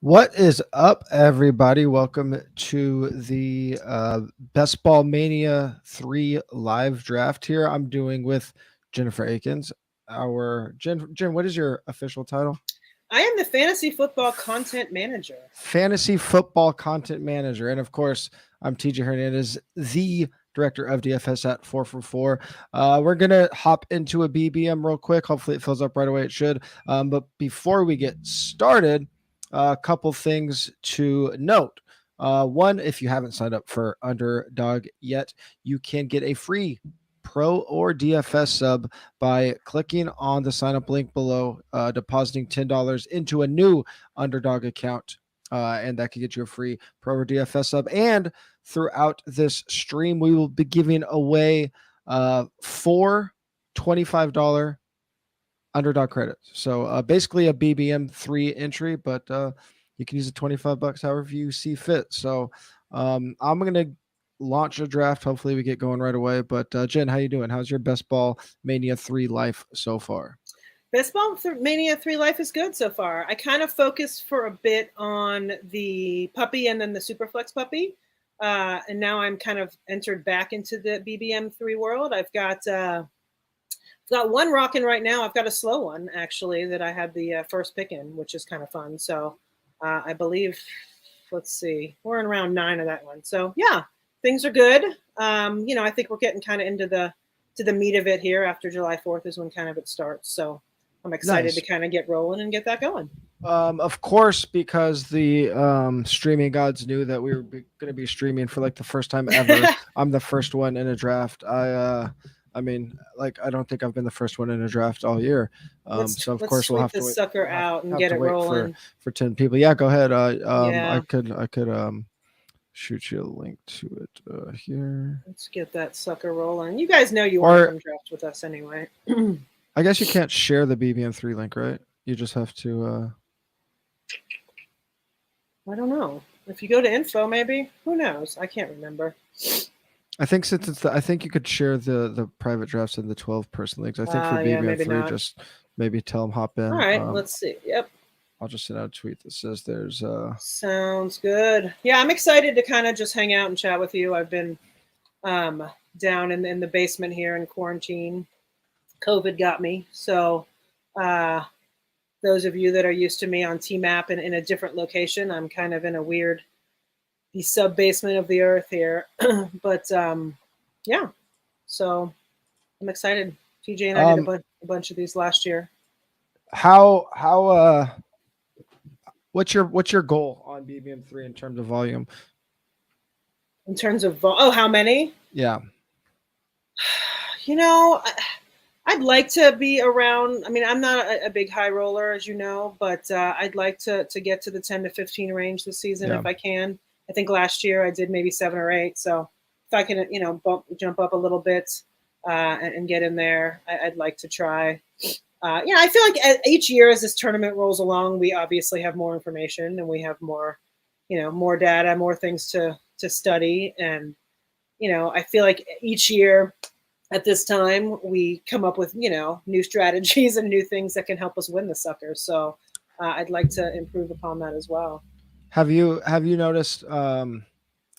What is up, everybody? Welcome to the Best Ball Mania 3 live draft here. I'm doing with Jennifer Eakins. Jen, what is your official title? I am the fantasy football content manager. Fantasy Football Content Manager. And of course, I'm TJ Hernandez, the director of DFS at 444. We're going to hop into a BBM real quick. Hopefully, it fills up right away. It should. But before we get started, a couple things to note. One, if you haven't signed up for Underdog yet, you can get a free Pro or DFS sub by clicking on the sign up link below, depositing $10 into a new Underdog account. And that could get you a free Pro or DFS sub. And throughout this stream, we will be giving away four $25 Underdog credits. So basically a BBM3 entry, but you can use the $25 however you see fit. So I'm going to launch a draft. Hopefully we get going right away. But Jen, how you doing? How's your Best Ball Mania 3 life so far? Best Ball Mania 3 life is good so far. I kind of focused for a bit on the puppy and then the Superflex puppy. And now I'm kind of entered back into the BBM3 world. I've got one rocking right now. I've got a slow one, actually, that I had the first pick in, which is kind of fun. So I believe, let's see, we're in round 9 of that one. So, yeah, things are good. I think we're getting kind of into the meat of it here. After July 4th is when kind of it starts. So I'm excited to kind of get rolling and get that going. Of course, because the streaming gods knew that we were going to be streaming for like the first time ever. I'm the first one in a draft. I mean, like, I don't think I've been the first one in a draft all year. So of course we'll have to wait, sucker out and get it rolling for 10 people. Yeah, go ahead. Yeah. I could shoot you a link to it here. Let's get that sucker rolling. You guys know you want to come draft with us anyway. I guess you can't share the BBM3 link, right? You just have to. I don't know. If you go to info, maybe. Who knows? I can't remember. I think since it's I think you could share the private drafts in the 12-person leagues. I think for BBM3, just maybe tell them hop in. All right, let's see. Yep. I'll just send out a tweet that says there's Sounds good. Yeah, I'm excited to kind of just hang out and chat with you. I've been down in the basement here in quarantine. COVID got me. So those of you that are used to me on TMAP and in a different location, I'm kind of in a weird the sub basement of the earth here. But yeah, so I'm excited. TJ and I did a bunch of these last year. What's your goal on BBM3 in terms of volume? In terms of how many? Yeah. I'd like to be around. I mean, I'm not a big high roller, as you know, but I'd like to get to the 10 to 15 range this season if I can. I think last year I did maybe 7 or 8. So if I can, jump up a little bit and get in there, I'd like to try. I feel like each year as this tournament rolls along, we obviously have more information and we have more, more data, more things to study. And, I feel like each year at this time we come up with, new strategies and new things that can help us win the sucker. So I'd like to improve upon that as well. Have you noticed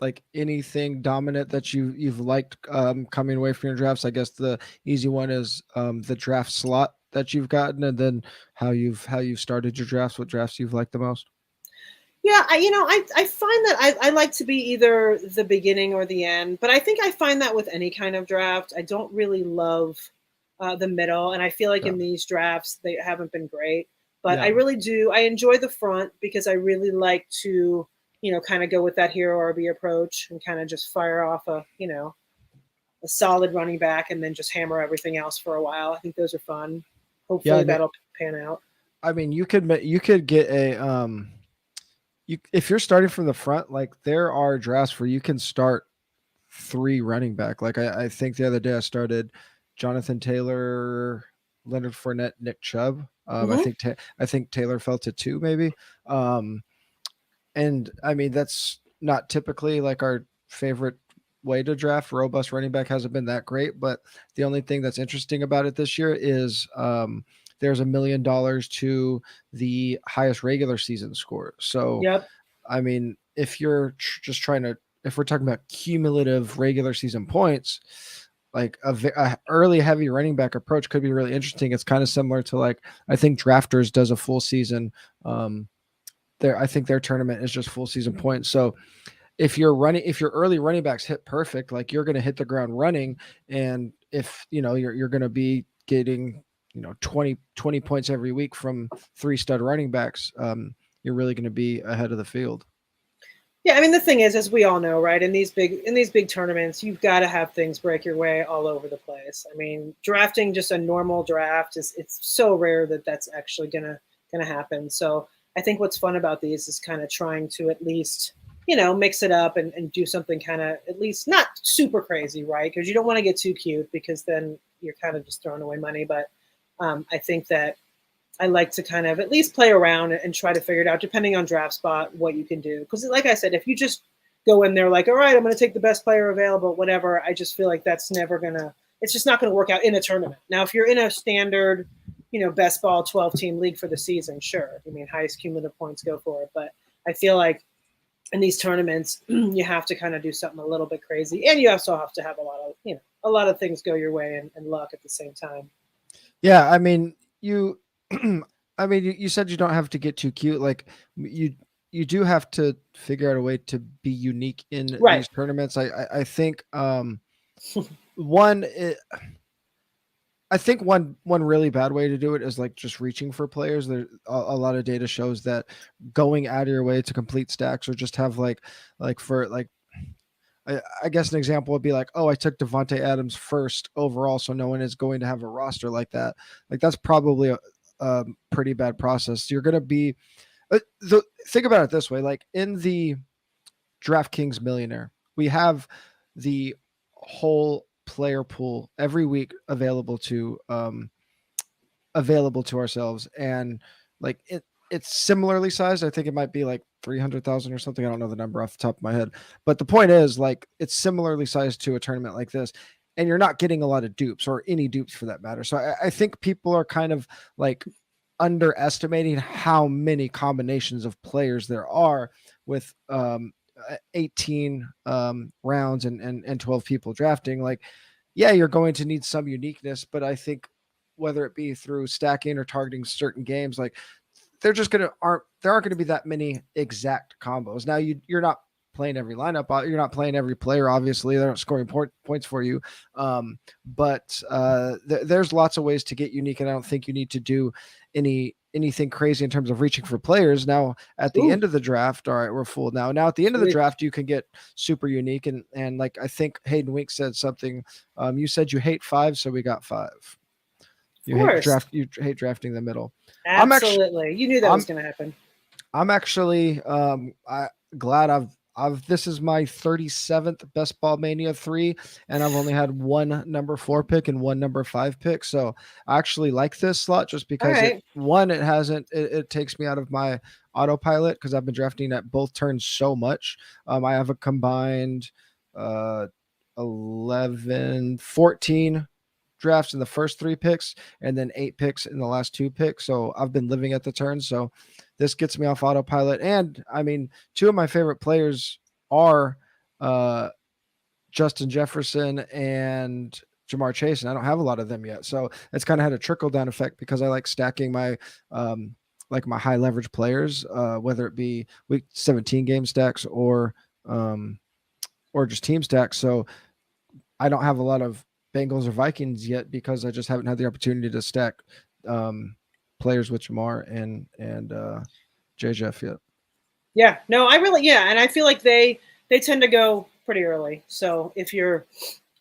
like anything dominant that you've liked coming away from your drafts? I guess the easy one is the draft slot that you've gotten, and then how you've started your drafts. What drafts you've liked the most? Yeah, I find that I like to be either the beginning or the end, but I think I find that with any kind of draft. I don't really love the middle, and I feel like in these drafts they haven't been great. But I really do. I enjoy the front because I really like to, kind of go with that hero RB approach and kind of just fire off a solid running back and then just hammer everything else for a while. I think those are fun. Hopefully that'll pan out. I mean, you could get a if you're starting from the front, like there are drafts where you can start 3 running back. Like I think the other day I started Jonathan Taylor, Leonard Fournette, Nick Chubb. I think Taylor fell to 2 maybe. And I mean, that's not typically like our favorite way to draft. Robust running back hasn't been that great, but the only thing that's interesting about it this year is there's $1 million to the highest regular season score. So, Yep. I mean, if you're just trying to, if we're talking about cumulative regular season points, like a early heavy running back approach could be really interesting. It's kind of similar to like, I think Drafters does a full season. I think their tournament is just full season points. So if your early running backs hit perfect, like you're going to hit the ground running. And if, you're going to be getting, 20 points every week from 3 stud running backs, you're really going to be ahead of the field. Yeah, I mean the thing is, as we all know, right, in these big tournaments, you've got to have things break your way all over the place. I mean, drafting just a normal draft it's so rare that that's actually gonna happen. So I think what's fun about these is kind of trying to at least mix it up and do something kind of at least not super crazy, right? Because you don't want to get too cute because then you're kind of just throwing away money. But I think that I like to kind of at least play around and try to figure it out, depending on draft spot, what you can do. Because, like I said, if you just go in there like, all right, I'm going to take the best player available, whatever, I just feel like that's never going to, it's just not going to work out in a tournament. Now, if you're in a standard, best ball 12-team league for the season, sure. I mean, highest cumulative points, go for it. But I feel like in these tournaments, you have to kind of do something a little bit crazy. And you also have to have a lot of things go your way and luck at the same time. Yeah. I mean, you said you don't have to get too cute. Like you do have to figure out a way to be unique in Right. these tournaments. I think one I think one really bad way to do it is like just reaching for players. There a lot of data shows that going out of your way to complete stacks or just have I guess an example would be like, oh, I took Devontae Adams first overall, so no one is going to have a roster like that. Like that's probably a pretty bad process. You're going to be think about it this way: like in the DraftKings Millionaire, we have the whole player pool every week available to ourselves, and like it's similarly sized. I think it might be like 300,000 or something. I don't know the number off the top of my head, but the point is like it's similarly sized to a tournament like this, and you're not getting a lot of dupes or any dupes for that matter. So I think people are kind of like underestimating how many combinations of players there are with 18 rounds and 12 people drafting. Like, yeah, you're going to need some uniqueness, but I think whether it be through stacking or targeting certain games, like there aren't going to be that many exact combos. Now you're not playing every lineup. You're not playing every player. Obviously, they're not scoring points for you. But there's lots of ways to get unique, and I don't think you need to do anything crazy in terms of reaching for players. Now at the end of the draft, all right, we're full now. Now at the end of the draft, you can get super unique, and like I think Hayden Wink said something. You said you hate 5, so we got 5. You hate drafting the middle. Absolutely. You knew that was going to happen. I'm actually glad this is my 37th Best Ball Mania 3, and I've only had one number 4 pick and one number 5 pick. So I actually like this slot just because it takes me out of my autopilot because I've been drafting at both turns so much. I have a combined 14 drafts in the first 3 picks and then 8 picks in the last 2 picks. So I've been living at the turn. So this gets me off autopilot. And I mean, 2 of my favorite players are Justin Jefferson and Jamar Chase, and I don't have a lot of them yet. So it's kind of had a trickle down effect because I like stacking my my high leverage players, whether it be week 17 game stacks or just team stacks. So I don't have a lot of Bengals or Vikings yet because I just haven't had the opportunity to stack players with Jamar and J. Jeff yet. Yeah, no, and I feel like they tend to go pretty early. So if you're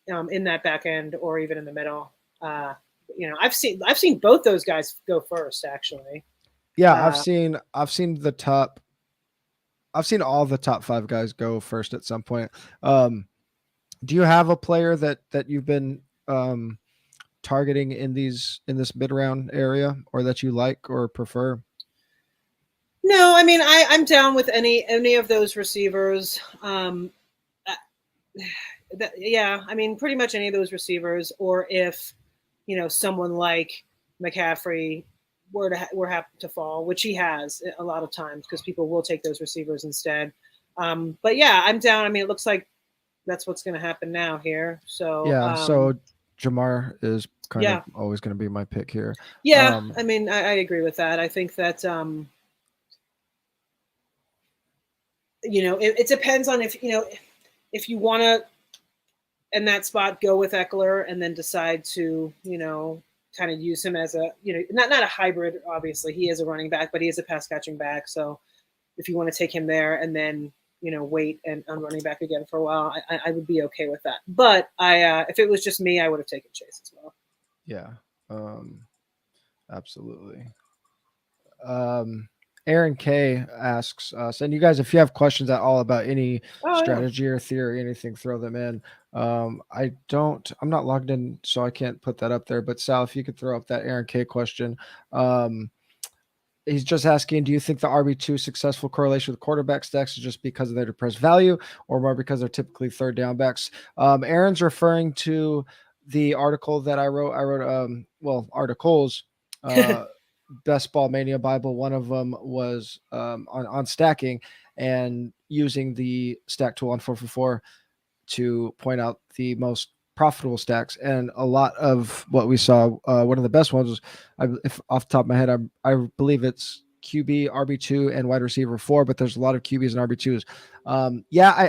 in that back end or even in the middle, I've seen both those guys go first actually. Yeah, I've seen all the top 5 guys go first at some point. Do you have a player that you've been targeting in this mid round area, or that you like or prefer? No, I mean I'm down with any of those receivers. Yeah, I mean pretty much any of those receivers, or if someone like McCaffrey were happen to fall, which he has a lot of times because people will take those receivers instead. But yeah, I'm down. I mean, it looks like that's what's going to happen now here. So Yeah. So Jamar is kind of yeah, always going to be my pick here. yeah. I mean, I agree with that. I think that it depends on if you want to in that spot go with Eckler and then decide to kind of use him as a not a hybrid. Obviously, he is a running back, but he is a pass catching back. So if you want to take him there and then wait and on running back again for a while, I would be okay with that. But if it was just me, I would have taken Chase as well. Yeah, absolutely. Aaron K asks us, and you guys, if you have questions at all about any strategy or theory, anything, throw them in. I'm not logged in, so I can't put that up there. But Sal, if you could throw up that Aaron K question. He's just asking, do you think the RB2 successful correlation with quarterback stacks is just because of their depressed value or more because they're typically third down backs? Aaron's referring to the article that I wrote. Articles. Best Ball Mania Bible. One of them was on stacking and using the stack tool on 444 to point out the most profitable stacks. And a lot of what we saw, one of the best ones was, if off the top of my head, I believe it's QB, RB2, and wide receiver 4, but there's a lot of QBs and RB2s.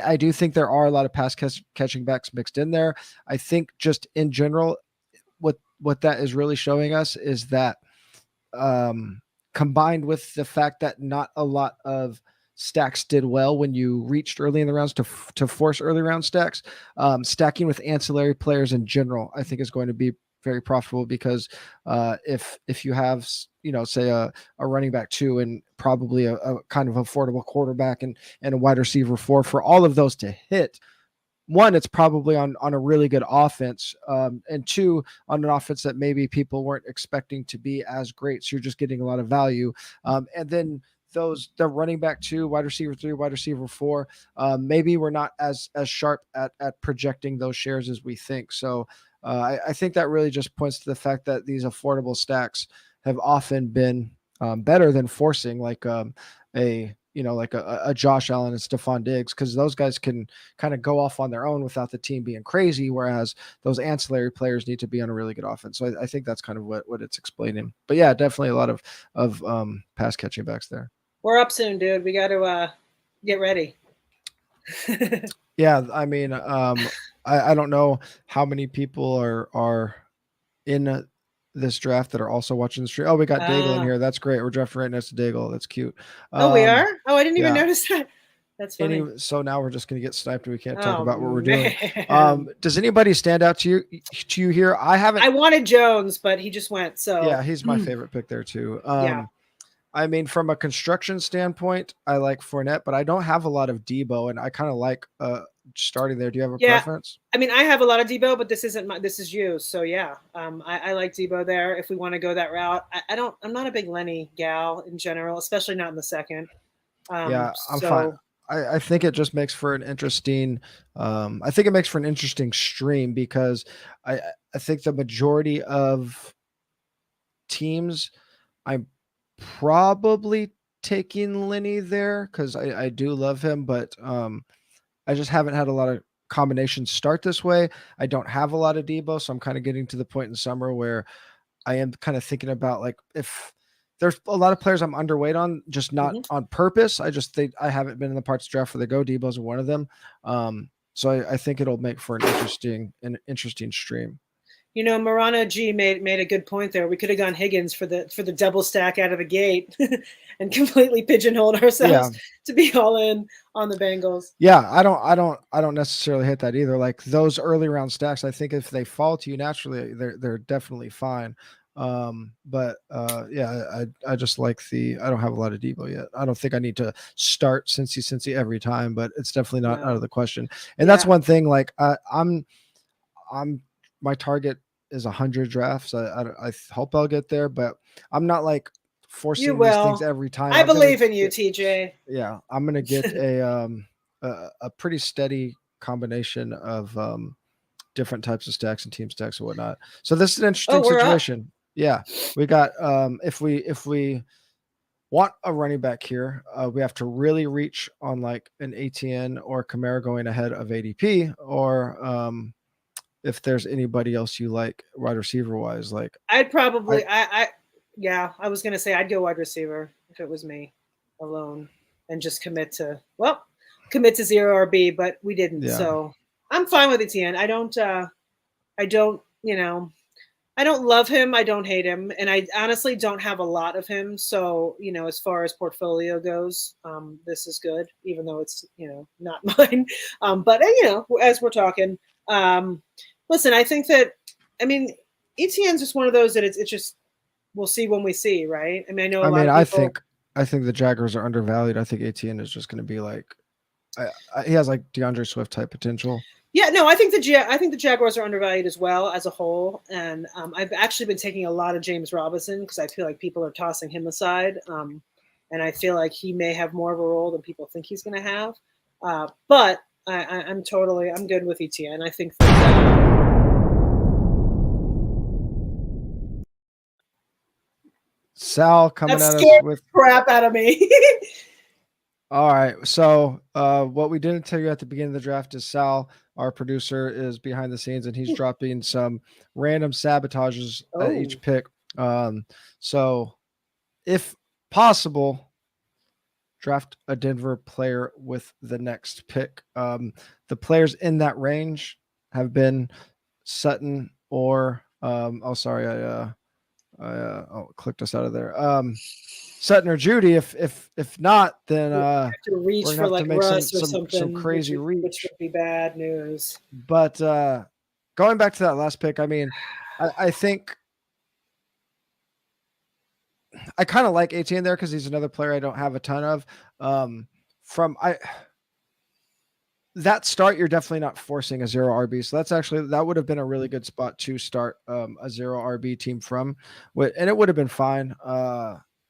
I do think there are a lot of pass catching backs mixed in there. I think just in general, what that is really showing us is that combined with the fact that not a lot of stacks did well when you reached early in the rounds to force early round stacks, stacking with ancillary players in general, I think is going to be very profitable because if you have, say a running back 2 and probably a kind of affordable quarterback and a wide receiver 4, for all of those to hit, one, it's probably on a really good offense, and 2, on an offense that maybe people weren't expecting to be as great. So you're just getting a lot of value. And then the running back 2, wide receiver 3, wide receiver 4, maybe we're not as sharp at projecting those shares as we think. So I think that really just points to the fact that these affordable stacks have often been better than forcing like a Josh Allen and Stephon Diggs, because those guys can kind of go off on their own without the team being crazy, whereas those ancillary players need to be on a really good offense. So I think that's kind of what it's explaining. But yeah, definitely a lot of pass catching backs there. We're up soon, dude. We got to get ready. Yeah, I mean, I don't know how many people are in this draft that are also watching the stream. Oh, we got Daigle in here. That's great. We're drafting right next to Daigle. That's cute. We are? Oh, I didn't even notice that. That's funny. So now we're just going to get sniped and we can't talk about what we're doing. Does anybody stand out to you here? I wanted Jones, but he just went. So yeah, he's my favorite pick there too. I mean, from a construction standpoint, I like Fournette, but I don't have a lot of Debo, and I kind of like starting there. Do you have a preference? I mean, I have a lot of Debo, but this is you. So yeah, I like Debo there if we want to go that route. I'm not a big Lenny gal in general, especially not in the second. I'm fine. I think it just makes for an interesting. I think it makes for an interesting stream because I think the majority of teams, I'm probably taking Lenny there because I do love him, but I just haven't had a lot of combinations start this way. I don't have a lot of Debo, so I'm kind of getting to the point in summer where I am kind of thinking about like if there's a lot of players I'm underweight on, just not on purpose. I just think I haven't been in the parts draft where they go. Debo's one of them. So I think it'll make for an interesting stream. Marana G made a good point there. We could have gone Higgins for the double stack out of the gate and completely pigeonholed ourselves to be all in on the Bengals. Yeah, I don't necessarily hate that either. Like those early round stacks, I think if they fall to you naturally, they're definitely fine. I just like I don't have a lot of Debo yet. I don't think I need to start Cincy every time, but it's definitely not out of the question. And that's one thing. Like I'm my target is 100 drafts. I hope I'll get there, but I'm not like forcing these things every time. I believe in you, TJ. Yeah, I'm gonna get a pretty steady combination of different types of stacks and team stacks and whatnot. So this is an interesting situation. Yeah, we got if we want a running back here, we have to really reach on like an ATN or Kamara going ahead of ADP, or if there's anybody else you like wide receiver wise, like I'd probably yeah, I was gonna say I'd go wide receiver if it was me alone and just commit to zero RB, but we didn't. yeah. So I'm fine with Etienne. I don't, I don't love him. I don't hate him. And I honestly don't have a lot of him. So, as far as portfolio goes, this is good, even though it's, not mine. But, as we're talking, listen, I think that, I mean, Etienne's just one of those that it's just, we'll see when we see, right? I mean, I know a lot of people. I think the Jaguars are undervalued. I think ATN is just going to be like, he has like DeAndre Swift type potential. Yeah, no, I think the Jaguars are undervalued as well as a whole, and I've actually been taking a lot of James Robinson because I feel like people are tossing him aside, and I feel like he may have more of a role than people think he's going to have. But I'm good with ETN. I think that. Sal coming at us with crap out of me. All right. So what we didn't tell you at the beginning of the draft is Sal, our producer, is behind the scenes and he's dropping some random sabotages at each pick. So if possible, draft a Denver player with the next pick. The players in that range have been Sutton or I clicked us out of there. Sutton or Judy. If not, then have to reach for like Russ or something. Some crazy reach, which would be bad news. But going back to that last pick, I mean, I think I kind of like 18 there because he's another player I don't have a ton of. That start, you're definitely not forcing a 0 RB. So that would have been a really good spot to start a 0 RB team from, and it would have been fine.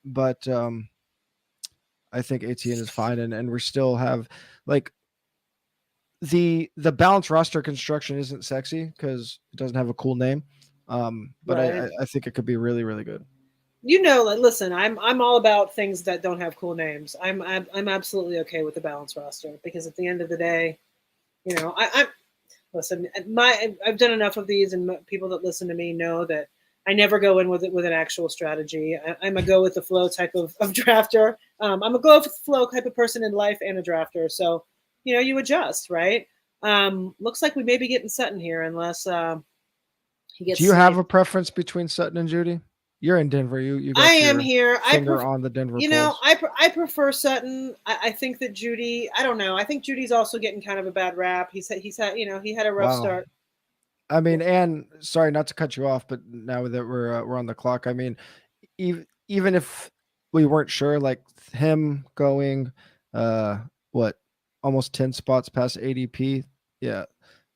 But I think 18 is fine, and we still have like the balanced roster construction isn't sexy because it doesn't have a cool name. But right. I think it could be really, really good. Listen, I'm all about things that don't have cool names. I'm absolutely okay with the balanced roster because at the end of the day, I'm listen. I've done enough of these, and people that listen to me know that I never go in with an actual strategy. I'm a go with the flow type of drafter. I'm a go with the flow type of person in life and a drafter. So you adjust, right? Looks like we may be getting Sutton here unless he gets. Do you have a preference between Sutton and Judy? You're in Denver. You got am here. On the Denver. I prefer Sutton. I think that Judy. I don't know. I think Judy's also getting kind of a bad rap. He had a rough start. I mean, and sorry not to cut you off, but now that we're on the clock, I mean, even if we weren't sure, like him going, almost 10 spots past ADP,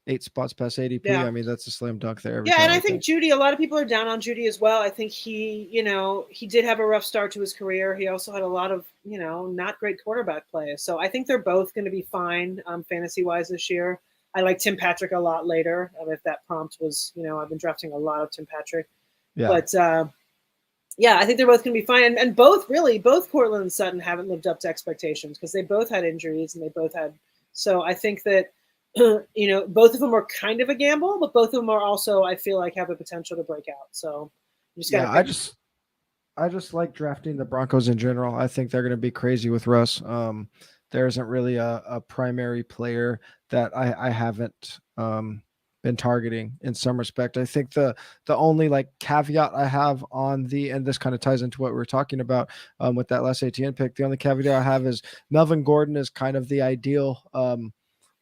8 spots past ADP. Yeah. I mean, that's a slam dunk there. And I think Judy, a lot of people are down on Judy as well. I think he did have a rough start to his career. He also had a lot of, not great quarterback play. So I think they're both going to be fine fantasy wise this year. I like Tim Patrick a lot later. If that prompt was, I've been drafting a lot of Tim Patrick. Yeah. But I think they're both going to be fine. And both Cortland and Sutton haven't lived up to expectations because they both had injuries and they both had. So I think that, both of them are kind of a gamble, but both of them are also, I feel like, have the potential to break out. So you just got to. I just like drafting the Broncos in general. I think they're going to be crazy with Russ. There isn't really a primary player that I haven't been targeting in some respect. I think the only like caveat I have on and this kind of ties into what we were talking about with that last ATN pick. The only caveat I have is Melvin Gordon is kind of the ideal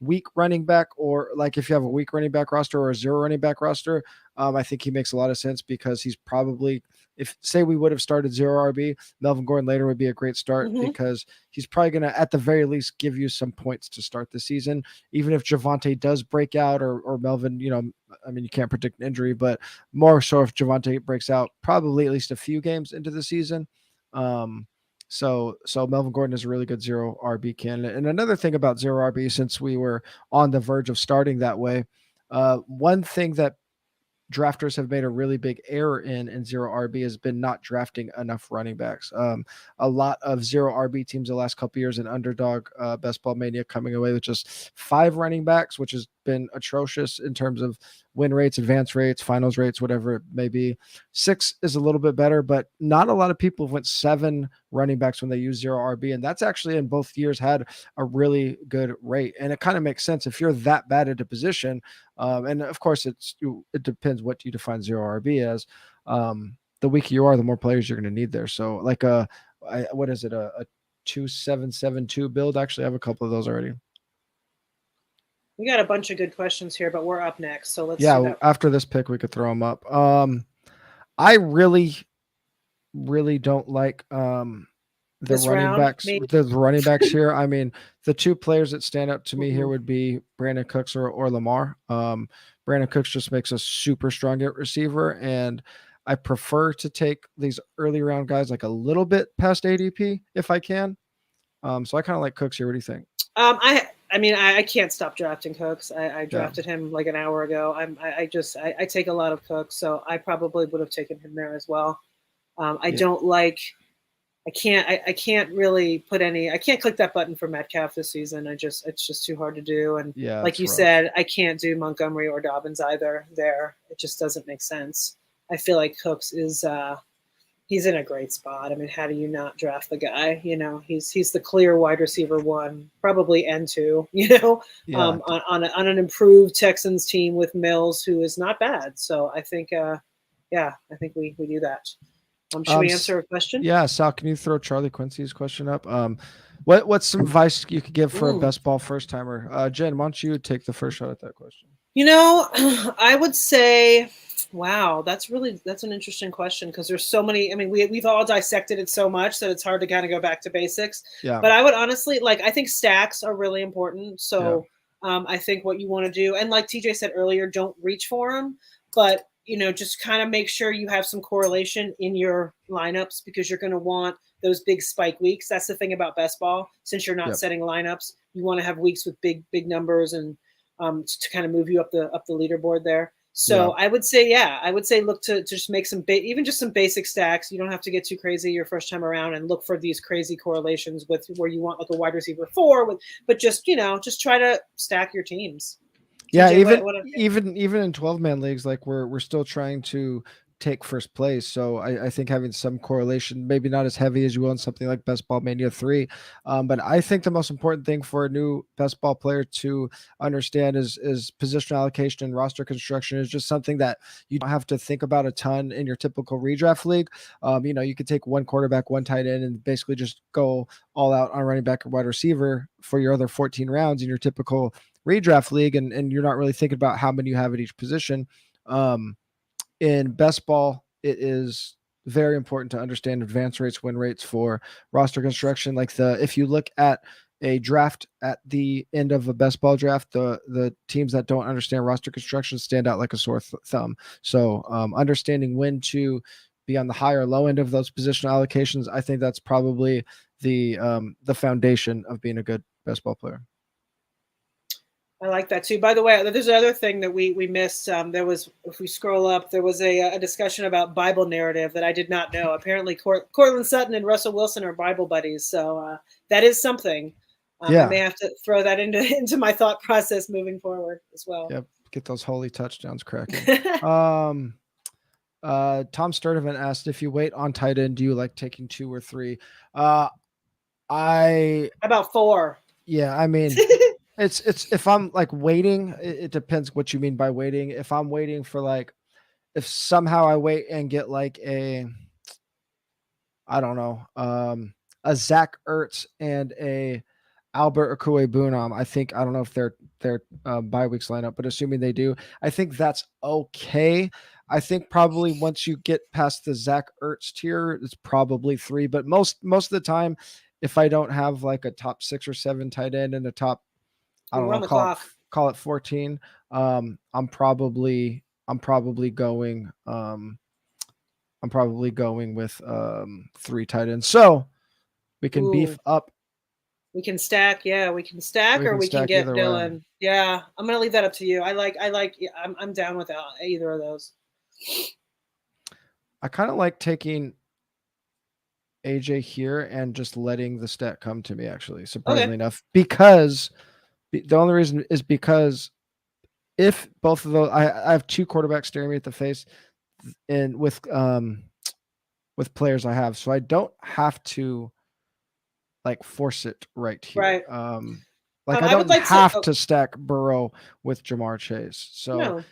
weak running back, or like if you have a weak running back roster or a 0 running back roster, I think he makes a lot of sense because he's probably, if say we would have started 0 RB, Melvin Gordon later would be a great start because he's probably going to, at the very least, give you some points to start the season. Even if Javonte does break out or Melvin, I mean, you can't predict an injury, but more so if Javonte breaks out, probably at least a few games into the season. So Melvin Gordon is a really good 0 RB candidate. And another thing about 0 RB, since we were on the verge of starting that way, one thing that drafters have made a really big error in zero RB has been not drafting enough running backs. A lot of zero RB teams the last couple years in Underdog, Best Ball Mania coming away with just 5 running backs, which has been atrocious in terms of win rates, advance rates, finals rates, whatever it may be. 6 is a little bit better, but not a lot of people went 7 running backs when they use zero RB. And that's actually in both years had a really good rate. And it kind of makes sense if you're that bad at a position. And of course, it depends what you define zero RB as. The weaker you are, the more players you're going to need there. So, like what is it? A 2772 build. Actually, I have a couple of those already. We got a bunch of good questions here, but we're up next, so let's. Yeah, after this pick, we could throw them up. I really don't like the running backs here. I mean, the 2 players that stand out to me here would be Brandon Cooks or Lamar. Brandon Cooks just makes a super strong receiver, and I prefer to take these early round guys like a little bit past ADP if I can. So I kind of like Cooks here. What do you think? I mean, I can't stop drafting Cooks. I drafted him like an hour ago. I take a lot of Cooks, so I probably would have taken him there as well. I can't really put any. I can't click that button for Metcalf this season. It's just too hard to do. And like you said, I can't do Montgomery or Dobbins either. There, it just doesn't make sense. I feel like Cooks is. He's in a great spot. I mean, how do you not draft the guy? You know, he's the clear wide receiver 1, probably N2. You know, on an improved Texans team with Mills, who is not bad. So I think, I think we do that. Should we answer a question? Yeah, Sal, can you throw Charlie Quincy's question up? What's some advice you could give for a best ball first timer? Jen, why don't you take the first shot at that question? You know, I would say, wow, that's an interesting question because there's so many. I mean, we've all dissected it so much that it's hard to kind of go back to basics. Yeah. But I would honestly I think stacks are really important. So I think what you want to do, and like TJ said earlier, don't reach for them, but just kind of make sure you have some correlation in your lineups because you're going to want those big spike weeks. That's the thing about best ball. Since you're not setting lineups, you want to have weeks with big numbers and to kind of move you up the leaderboard there. So I would say, look to just make some even just some basic stacks. You don't have to get too crazy your first time around and look for these crazy correlations with where you want like a wide receiver 4 but just try to stack your teams. Yeah, even in 12-man leagues, like we're still trying to take first place. So I think having some correlation, maybe not as heavy as you will in something like Best Ball Mania 3. But I think the most important thing for a new best ball player to understand is position allocation and roster construction is just something that you don't have to think about a ton in your typical redraft league. You could take 1 quarterback, 1 tight end, and basically just go all out on running back or wide receiver for your other 14 rounds in your typical redraft league. And you're not really thinking about how many you have at each position. In best ball, it is very important to understand advance rates, win rates for roster construction. Like if you look at a draft at the end of a best ball draft, the teams that don't understand roster construction stand out like a sore thumb. So understanding when to be on the high or low end of those positional allocations, I think that's probably the foundation of being a good best ball player. I like that too. By the way, there's another thing that we missed. There was, if we scroll up, there was a discussion about Bible narrative that I did not know. Apparently, Cortland Sutton and Russell Wilson are Bible buddies, so that is something. I may have to throw that into my thought process moving forward as well. Yep, get those holy touchdowns cracking. Tom Sturdivant asked if you wait on tight end, do you like taking 2 or 3? About 4. Yeah, I mean. It's if I'm like waiting, it depends what you mean by waiting. If I'm waiting for if somehow I wait and get a Zach Ertz and a Albert Okwuegbunam, I don't know if their bye weeks line up, but assuming they do, I think that's okay. I think probably once you get past the Zach Ertz tier, it's probably 3. But most of the time, if I don't have a top 6 or 7 tight end and a top, I don't know, call it 14. I'm probably going with 3 tight ends. So we can beef up We can stack, yeah. We can stack, We or can we can stack get either way. Dylan. Yeah, I'm gonna leave that up to you. I'm down with either of those. I kind of like taking AJ here and just letting the stat come to me. Actually, surprisingly Okay. enough, because the only reason is because if both of those, I have two quarterbacks staring me at the face, and with players I have, so I don't have to like force it right here. Right. Like I I would don't like to. have Oh to stack Burrow with Jamar Chase. So no.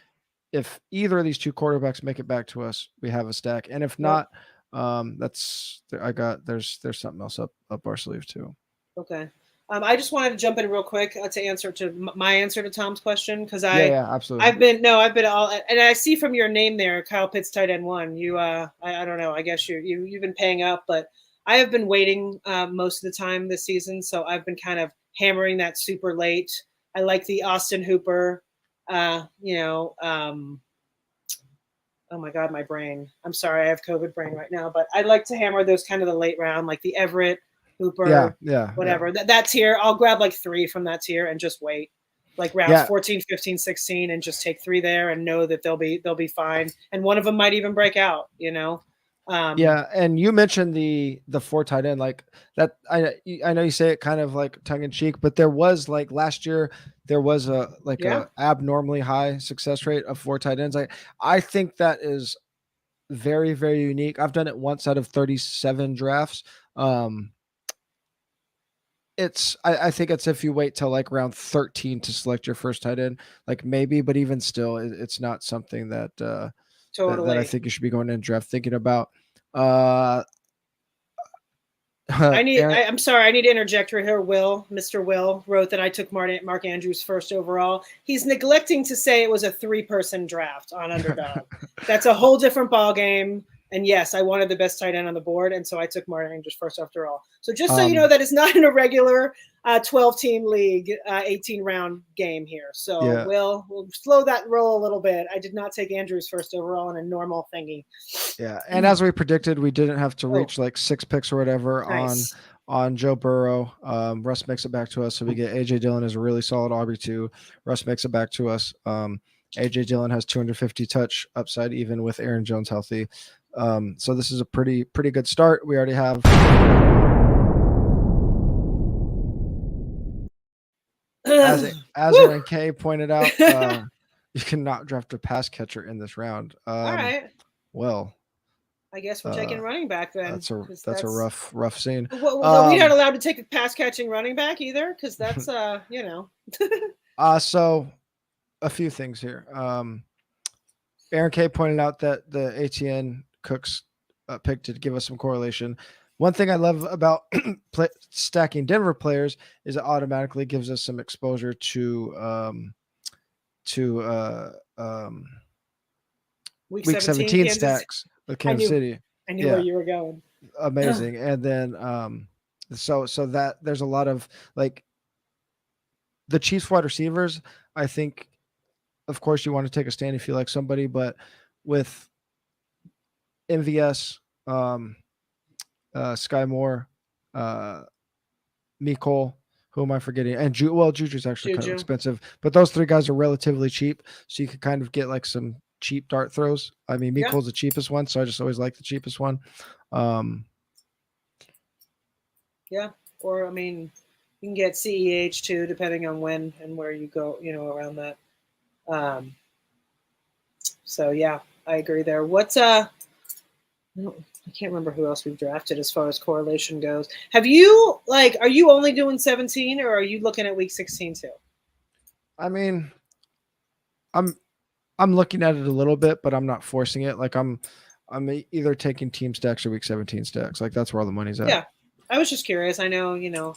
if either of these two quarterbacks make it back to us, we have a stack, and if Yep. not, there's something else up our sleeve too. Okay. I just wanted to jump in real quick to answer to my answer to Tom's question, because Yeah, absolutely. I've been all, and I see from your name there, Kyle Pitts, tight end one. I don't know. I guess you've been paying up, but I have been waiting most of the time this season, so I've been kind of hammering that super late. I like the Austin Hooper. You know, oh my God, my brain. I'm sorry, I have COVID brain right now, but I like to hammer those kind of the late round, like the Everett, Hooper, whatever. That tier, I'll grab like 3 from that tier and just wait. Like rounds 14, 15, 16, and just take 3 there and know that they'll be fine. And one of them might even break out, you know. Yeah, and you mentioned the 4 tight end like that. I know you say it kind of like tongue in cheek, but there was like last year there was a abnormally high success rate of 4 tight ends. I think that is very, very unique. I've done it once out of 37 drafts. I think it's if you wait till like round 13 to select your first tight end, like maybe, but even still, it's not something that that I think you should be going in draft thinking about. I'm sorry. I need to interject right here. Mr. Will wrote that I took Mark Andrews first overall. He's neglecting to say it was a 3-person draft on Underdog. That's a whole different ball game. And yes, I wanted the best tight end on the board, and so I took Mark Andrews first after all. So just so you know, that it's not in a regular 12-team league, 18-round game here. So we'll slow that roll a little bit. I did not take Andrews first overall in a normal thingy. Yeah, and as we predicted, we didn't have to reach like 6 picks or whatever on Joe Burrow. Russ makes it back to us, so we get AJ Dillon as a really solid RB2. Russ makes it back to us. AJ Dillon has 250 touch upside even with Aaron Jones healthy. So this is a pretty good start. We already have as Aaron K pointed out, you cannot draft a pass catcher in this round. All right. Well, I guess we're taking running back then. That's a rough scene. Well, we're not allowed to take a pass catching running back either, because that's you know. So a few things here. Aaron K pointed out that the ATN Cooks pick to give us some correlation. One thing I love about stacking Denver players is it automatically gives us some exposure to week 17 stacks with Kansas City. I knew where you were going. Amazing. And then so that there's a lot of like the Chiefs wide receivers. I think, of course, you want to take a stand if you like somebody, but with MVS, Sky Moore, Mecole, who am I forgetting? And Juju's actually kind of expensive, but those 3 guys are relatively cheap, so you could kind of get like some cheap dart throws. I mean, Mecole's the cheapest one, so I just always like the cheapest one. Yeah, or I mean, you can get CEH too, depending on when and where you go, you know, around that. So yeah, I agree there. What's I can't remember who else we've drafted as far as correlation goes. Have you are you only doing 17 or are you looking at week 16 too? I mean, I'm looking at it a little bit, but I'm not forcing it. Like I'm either taking team stacks or week 17 stacks. Like that's where all the money's at. Yeah. I was just curious. I know, you know,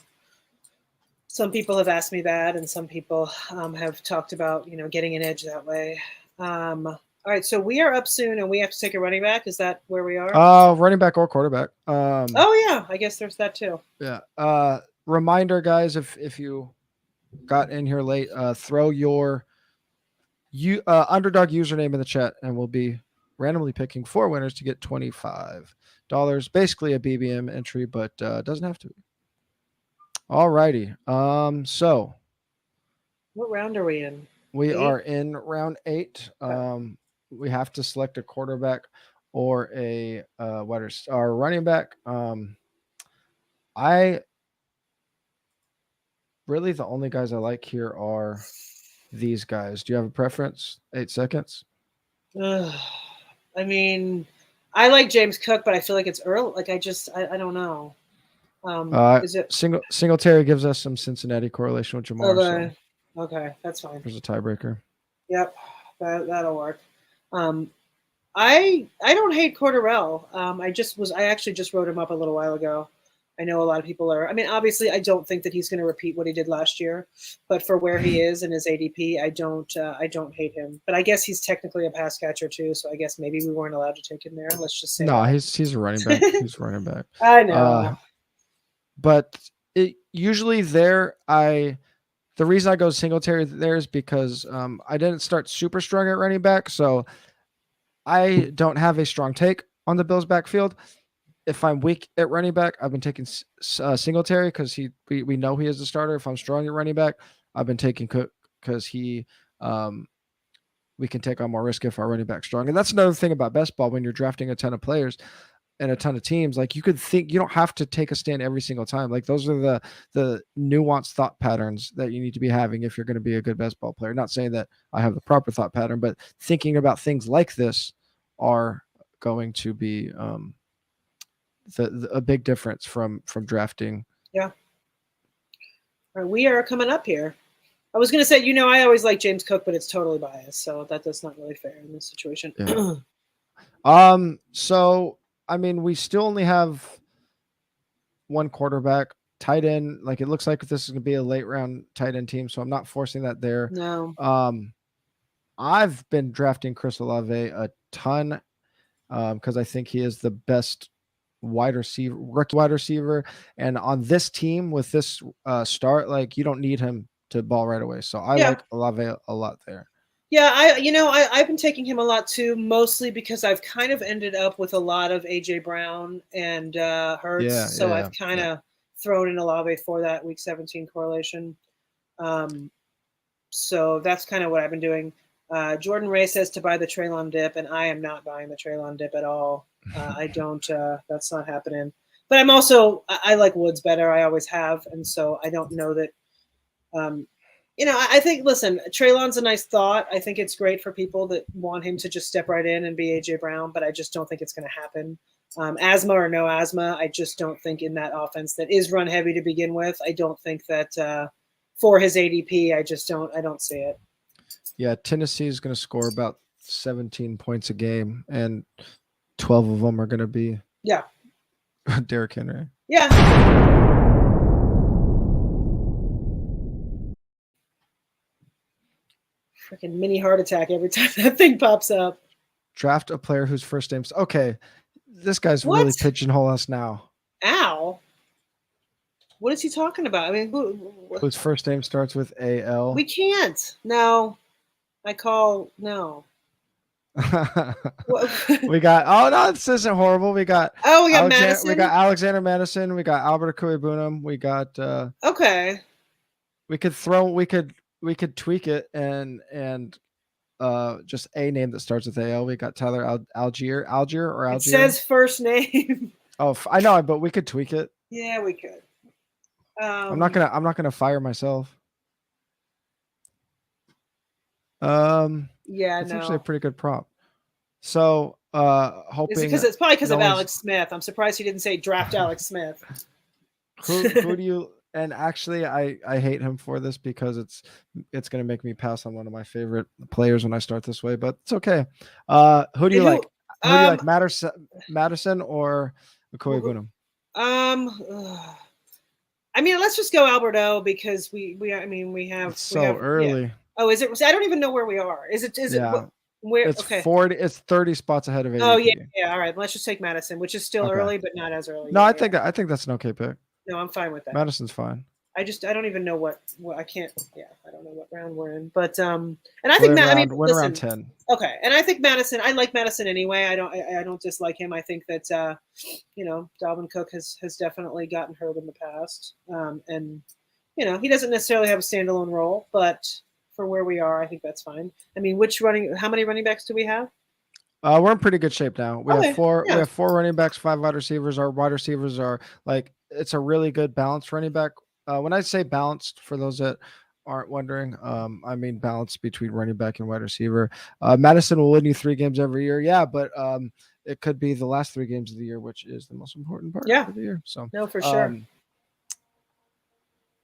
some people have asked me that, and some people have talked about, you know, getting an edge that way. All right, so we are up soon, and we have to take a running back. Is that where we are? Running back or quarterback. Oh yeah, I guess there's that too. Yeah. Reminder, guys, if you got in here late, throw your Underdog username in the chat, and we'll be randomly picking 4 winners to get $25. Basically a BBM entry, but doesn't have to be. All righty. So What round are we in? we 8? are in round 8. We have to select a quarterback or a our running back. I really the only guys I like here are these guys. Do you have a preference? 8 seconds. I mean, I like James Cook, but I feel like it's early. Like I don't know. Is it Singletary gives us some Cincinnati correlation with Jamar. okay? So Okay, that's fine. there's a tiebreaker. Yep, that'll work. I don't hate Cordarrelle. I actually just wrote him up a little while ago. I know a lot of people are. I mean, obviously, I don't think that he's going to repeat what he did last year, but for where he is in his ADP, I don't hate him. But I guess he's technically a pass catcher too, so I guess maybe we weren't allowed to take him there. Let's just say No, that. he's a running back. He's a running back. I know. But usually the reason I go Singletary there is because I didn't start super strong at running back, so I don't have a strong take on the Bills backfield. If I'm weak at running back, I've been taking Singletary because we know he is the starter. If I'm strong at running back, I've been taking Cook because we can take on more risk if our running back's strong. And that's another thing about best ball when you're drafting a ton of players and a ton of teams. Like you could think you don't have to take a stand every single time. Like those are the nuanced thought patterns that you need to be having if you're going to be a good best ball player. Not saying that I have the proper thought pattern, but thinking about things like this are going to be a big difference from drafting. Yeah. All right, we are coming up here. I was going to say, I always like James Cook, but it's totally biased, so that's not really fair in this situation. Yeah. So I mean, we still only have one quarterback. Tight end, like it looks like this is going to be a late round tight end team, so I'm not forcing that there. No. I've been drafting Chris Olave a ton because I think he is the best rookie wide receiver, and on this team with this start, like you don't need him to ball right away. So I like Olave a lot there. Yeah, I've been taking him a lot too, mostly because I've kind of ended up with a lot of AJ Brown and Hurts, I've kind of thrown in Olave for that week 17 correlation. So that's kind of what I've been doing. Jordan Ray says to buy the Treylon dip, and I am not buying the Treylon dip at all. I don't. That's not happening. But I'm also I like Woods better. I always have, and so I don't know that. I think, listen, Treylon's a nice thought. I think it's great for people that want him to just step right in and be A.J. Brown, but I just don't think it's going to happen. Asthma or no asthma, I just don't think in that offense that is run heavy to begin with. I don't think that for his ADP, I don't see it. Yeah, Tennessee is going to score about 17 points a game, and 12 of them are going to be Derrick Henry. Yeah. Freaking mini heart attack every time that thing pops up. Draft a player whose first name's okay. This guy's really pigeonhole us now. Ow. What is he talking about? I mean, whose first name starts with A-L? We can't. No. No. We got this isn't horrible. We got Madison. We got Alexander Madison. We got Albert Akuyabunam. We got okay. We could tweak it and just a name that starts with A-L. We got Tyler Algier. It says first name. Oh, I know, but we could tweak it. Yeah, we could. I'm not gonna fire myself. Yeah, it's actually a pretty good prompt. So hoping it's probably because of Alex Smith. I'm surprised he didn't say draft Alex Smith. Who do you? And actually, I hate him for this because it's going to make me pass on one of my favorite players when I start this way, but it's okay. Who do you like? Who do you like, Madison or Akuyabunam? I mean, let's just go Alberto because we have it's so early. Yeah. Oh, is it? I don't even know where we are. Is it? Where? It's 40. It's 30 spots ahead of ADP. Oh yeah. All right, let's just take Madison, which is still early, but not as early. No, I think that's an okay pick. No, I'm fine with that. Madison's fine. I don't even know what I can't. Yeah, I don't know what round we're in. But and I We're think in Matt. I mean, round, we're in listen. round 10. Okay, and I think Madison. I like Madison anyway. I don't dislike him. I think that Dalvin Cook has definitely gotten hurt in the past, and he doesn't necessarily have a standalone role, but for where we are, I think that's fine. I mean, how many running backs do we have? We're in pretty good shape now. We have Okay, four. We yeah. have 4 running backs, 5 wide receivers. Our wide receivers are like, it's a really good balanced running back. When I say balanced, for those that aren't wondering, I mean balanced between running back and wide receiver. Madison will win you 3 games every year, yeah, but it could be the last 3 games of the year, which is the most important part Yeah. of the year. So no, for sure.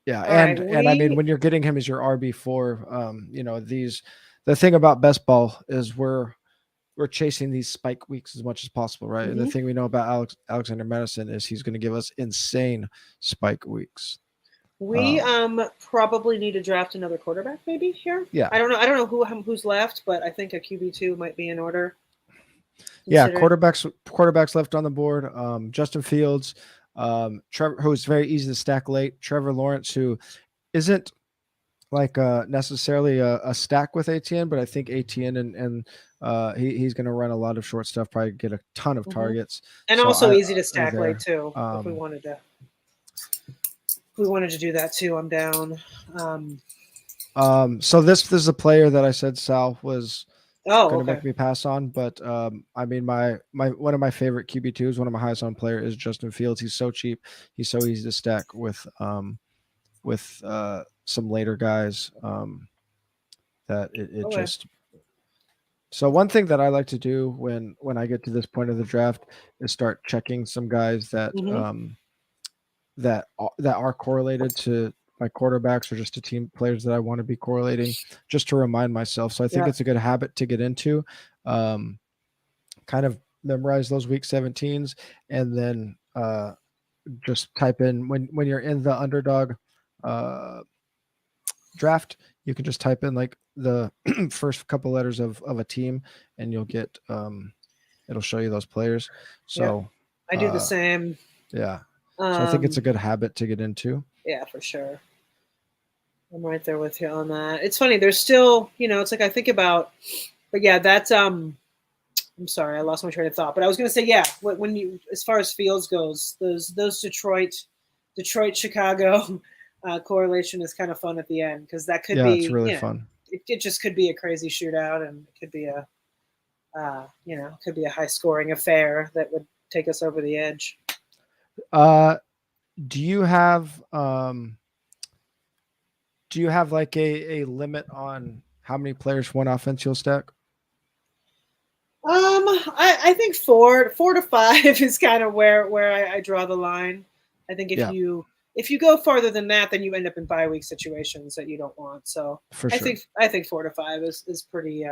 Yeah, All and right, and I mean when you're getting him as your RB4, the thing about best ball is we're chasing these spike weeks as much as possible, right? And the thing we know about Alexander Madison is he's going to give us insane spike weeks. We probably need to draft another quarterback maybe here. Yeah. I don't know who's left, but I think a QB2 might be in order. Yeah, quarterbacks left on the board. Justin Fields, Trevor, who's very easy to stack late. Trevor Lawrence, who isn't like necessarily a stack with ATN, but I think ATN and he's going to run a lot of short stuff, probably get a ton of targets, and so also easy to stack late too. If we wanted to do that too, I'm down. So this is a player that I said Sal was going to okay. make me pass on, but I mean my one of my favorite QB2s, one of my highest on player is Justin Fields. He's so cheap, he's so easy to stack with some later guys that it just. So one thing that I like to do when I get to this point of the draft is start checking some guys that that are correlated to my quarterbacks or just to team players that I want to be correlating, just to remind myself. So I think it's a good habit to get into, kind of memorize those week 17s and then just type in when you're in the underdog draft, you can just type in like the first couple letters of a team and you'll get it'll show you those players. So I do the same. Yeah. So I think it's a good habit to get into. Yeah, for sure. I'm right there with you on that. It's funny. There's still, it's like I think about, but yeah, that's I'm sorry, I lost my train of thought. But I was going to say, yeah, when you, as far as Fields goes, those Detroit, Chicago correlation is kind of fun at the end because that could be, it's really fun. It just could be a crazy shootout, and it could be a, could be a high scoring affair that would take us over the edge. Do you have like a limit on how many players one offense you'll stack? I think 4 to 5 is kind of where I draw the line. I think if you go farther than that, then you end up in bye week situations that you don't want. So I think 4 to 5 is pretty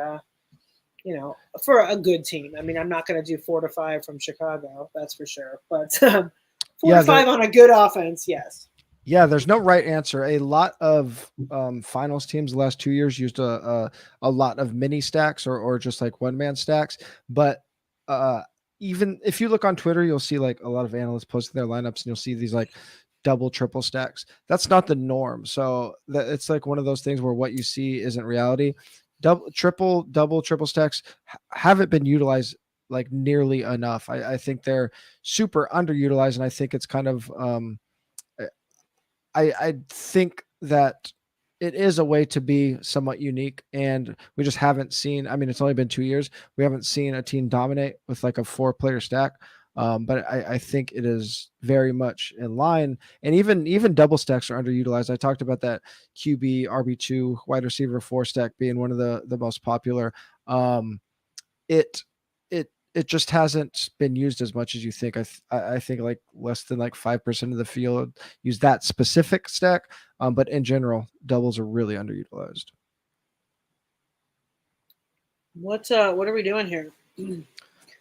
for a good team. I mean, I'm not going to do 4 to 5 from Chicago, that's for sure. But 4 to 5 on a good offense, yes. Yeah, there's no right answer. A lot of finals teams the last 2 years used a lot of mini stacks or just like one man stacks. But even if you look on Twitter, you'll see like a lot of analysts posting their lineups, and you'll see these like double, triple stacks. That's not the norm. So it's like one of those things where what you see isn't reality. Double, triple stacks haven't been utilized like nearly enough. I think they're super underutilized, and I think it's kind of I think that it is a way to be somewhat unique, and we just haven't seen. I mean, it's only been 2 years. We haven't seen a team dominate with like a 4-player stack. But I think it is very much in line, and even double stacks are underutilized. I talked about that QB RB2 wide receiver 4 stack being one of the most popular. It just hasn't been used as much as you think. I think like less than like 5% of the field use that specific stack. But in general, doubles are really underutilized. What are we doing here?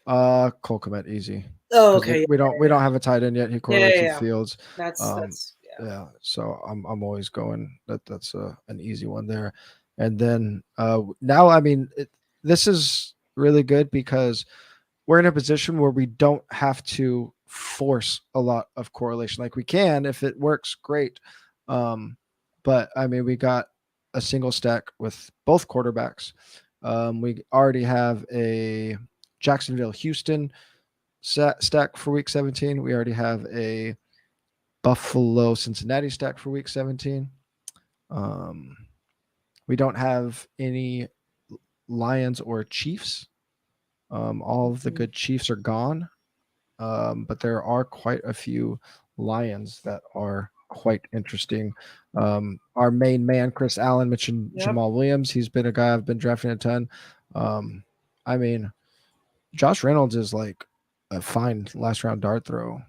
Cole Kmet easy. Oh, okay. We don't have a tight end yet. He correlates with Fields. That's So I'm always going that's an easy one there. And then now, I mean, this is really good because we're in a position where we don't have to force a lot of correlation. Like we can, if it works, great. But I mean, we got a single stack with both quarterbacks. We already have a Jacksonville Houston stack for week 17. We already have a Buffalo Cincinnati stack for week 17. We don't have any Lions or Chiefs. All of the good Chiefs are gone. But there are quite a few Lions that are quite interesting. Our main man, Chris Allen, mentioned Jamal Williams. He's been a guy I've been drafting a ton. I mean, Josh Reynolds is like a fine last round dart throw.